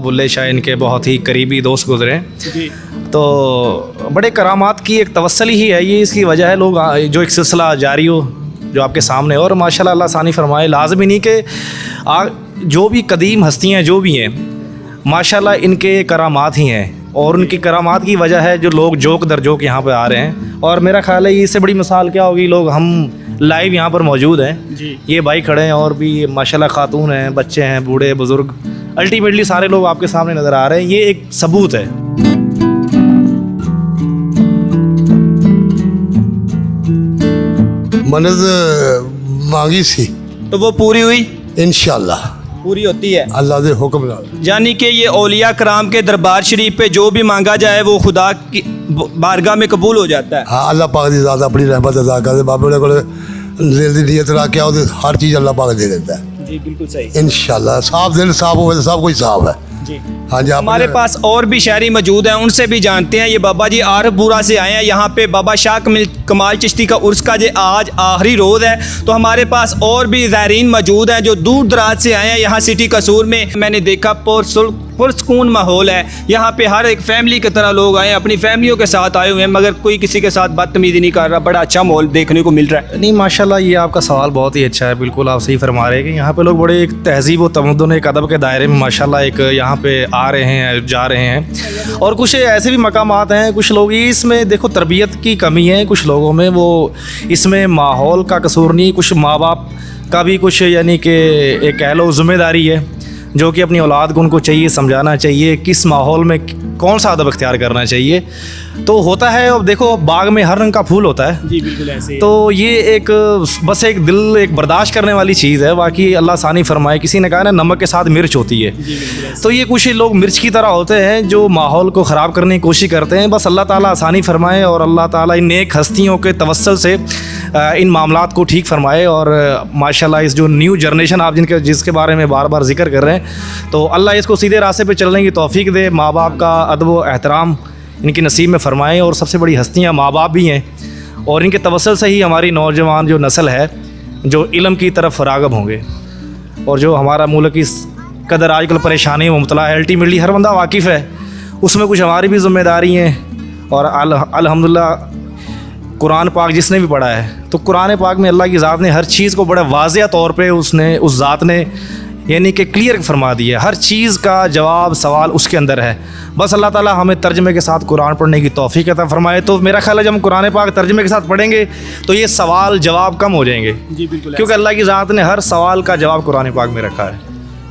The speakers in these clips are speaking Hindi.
बुल्ले शाह इनके बहुत ही करीबी दोस्त गुजरे। जी। तो बड़े करामात की एक तवस्सुल ही है ये, इसकी वजह है लोग जो एक सिलसिला जारी हो जो आपके सामने, और माशाल्लाह अल्लाह आसानी फरमाए। लाजमी नहीं कि जो भी कदीम हस्तियाँ जो भी हैं माशाल्लाह इनके करामात ही हैं, और उनकी करामात की वजह है जो लोग जोक दर जोक यहाँ पे आ रहे हैं। और मेरा ख्याल है इससे बड़ी मिसाल क्या होगी, लोग हम लाइव यहाँ पर मौजूद हैं जी। ये भाई खड़े हैं और भी माशाल्लाह खातून हैं, बच्चे हैं, बूढ़े बुज़ुर्ग, अल्टीमेटली सारे लोग आपके सामने नज़र आ रहे हैं। ये एक सबूत है। मन्नत मांगी सी तो वो पूरी हुई, इंशाल्लाह पूरी होती है अल्लाह के हुक्म नाल। यानी कि ये औलिया कराम के दरबार शरीफ पे जो भी मांगा जाए वो खुदा की बारगाह में कबूल हो जाता है। हाँ, अल्लाह पाक दी ज़ात अपनी रहमत अदा कर, बाबे को दिल की नीयत रख के और हर चीज़ अल्लाह पाक दे देता है। जी बिल्कुल सही। इंशाल्लाह साफ दिल साफ हो तो सब कुछ साफ है। जी। हाँ जी। हमारे पास और भी शहरी मौजूद हैं, उनसे भी जानते हैं। ये बाबा जी आरफपुरा से आए हैं, यहाँ पे बाबा शाह कमाल चिश्ती का उर्स का जो आज आखिरी रोज़ है। तो हमारे पास और भी ज़ायरीन मौजूद हैं जो दूर दराज से आए हैं यहाँ सिटी कसूर में। मैंने देखा पुरसकून माहौल है यहाँ पे, हर एक फैमिली की तरह लोग आए हैं, अपनी फैमिलियों के साथ आए हुए हैं, मगर कोई किसी के साथ बदतमीज़ी नहीं कर रहा। बड़ा अच्छा माहौल देखने को मिल रहा है। नहीं माशाल्लाह ये आपका सवाल बहुत ही अच्छा है, बिल्कुल आप सही फरमा रहे हैं कि यहाँ पे लोग बड़े एक तहज़ीब व तमद्दुन एक अदब के दायरे में माशाल्लाह एक यहाँ पे आ रहे हैं, जा रहे हैं। और कुछ ऐसे भी मकामात हैं, कुछ लोग इसमें देखो तरबियत की कमी है कुछ लोगों में, वो इसमें माहौल का कसूर नहीं, कुछ माँ बाप का भी कुछ यानी कि एक कह लो ज़िम्मेदारी है जो कि अपनी औलाद को उनको चाहिए समझाना चाहिए किस माहौल में कौन सा अदब इख्तियार करना चाहिए। तो होता है, अब देखो बाग में हर रंग का फूल होता है। जी बिल्कुल ऐसे ही। तो ये एक बस एक दिल एक बर्दाश्त करने वाली चीज़ है, बाकी अल्लाह आसानी फरमाए। किसी ने कहा ना नमक के साथ मिर्च होती है, तो ये कुछ लोग मिर्च की तरह होते हैं जो माहौल को ख़राब करने की कोशिश करते हैं। बस अल्लाह ताला आसानी फरमाए और अल्लाह ताला इन नेक हस्तियों के तवस्सुल से इन मामलात को ठीक फरमाए। और माशाल्लाह इस जो न्यू जनरेशन आप जिसके बारे में बार बार जिक्र कर रहे हैं, तो अल्लाह इसको सीधे रास्ते पे चलने की तौफीक दे, माँ बाप का अदब व एहतराम इनकी नसीब में फ़रमाएँ। और सबसे बड़ी हस्तियाँ माँ बाप भी हैं, और इनके तवस्सुल से ही हमारी नौजवान जो नस्ल है जो इल्म की तरफ राग़िब होंगे, और जो हमारा मुल्क इस कदर आजकल परेशानी में मुब्तला है, अल्टीमेटली हर बंदा वाकिफ़ है, उसमें कुछ हमारी भी ज़िम्मेदारी हैं। और अल्हम्दुलिल्लाह कुरान पाक जिसने भी पढ़ा है, तो कुरान पाक में अल्लाह की ज़ात ने हर चीज़ को बड़े वाज़ेह तौर पे उसने उस ज़ात ने यानी कि क्लियर फरमा दिया है। हर चीज़ का जवाब सवाल उसके अंदर है। बस अल्लाह ताला हमें तर्जमे के साथ कुरान पढ़ने की तौफीक अता फरमाए। तो मेरा ख्याल है जब हम कुरान पाक तर्जमे के साथ पढ़ेंगे तो ये सवाल जवाब कम हो जाएंगे। जी बिल्कुल, क्योंकि अल्लाह की ज़ात ने हर सवाल का जवाब कुरान पाक में रखा है।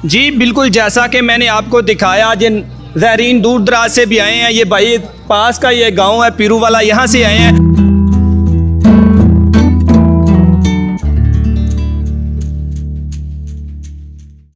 जी बिल्कुल, जैसा कि मैंने आपको दिखाया, जिन ज़ायरीन दूर दराज से भी आए हैं, ये भाई पास का ये गाँव है पीरू वाला, यहाँ से आए हैं।